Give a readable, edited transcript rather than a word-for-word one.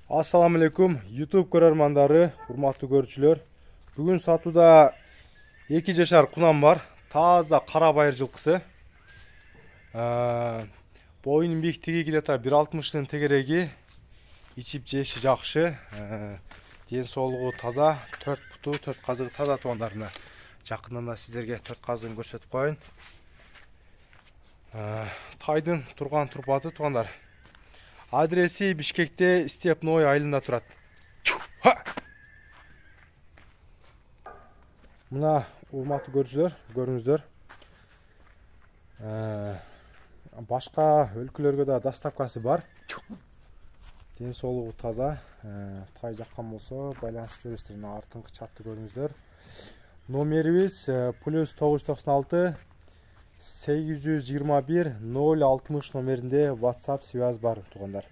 Assalamu alaikum YouTube көрермандары, урматтуу көрүүчүлөр. Бүгүн сатууда 2 жашар кунам бар. Таза кара байыр жылкысы. Боюнун бийиктиги где-то 1,60 тегереги. Ичип жеши жакшы. Ден соолугу таза, 4 путу, 4 казыгы таза туугандарына. Жакындан да сиздерге 4 казыгын көрсөтүп коеюн. Тайдын турган турпаты туугандар. Адреси Бишкекте Степной айылында турат. Мына урматтуу көрүүчүлөр, көрүңүздөр. Башка өлкөлөргө да доставкасы бар. Ден соолугу таза. Тай жаккан болсо байланышып жүрөсүздөр. Мына артыңкы чатты көрүңүздөр. Номерибиз +996 821 060 номеринде WhatsApp связь бар туугандар.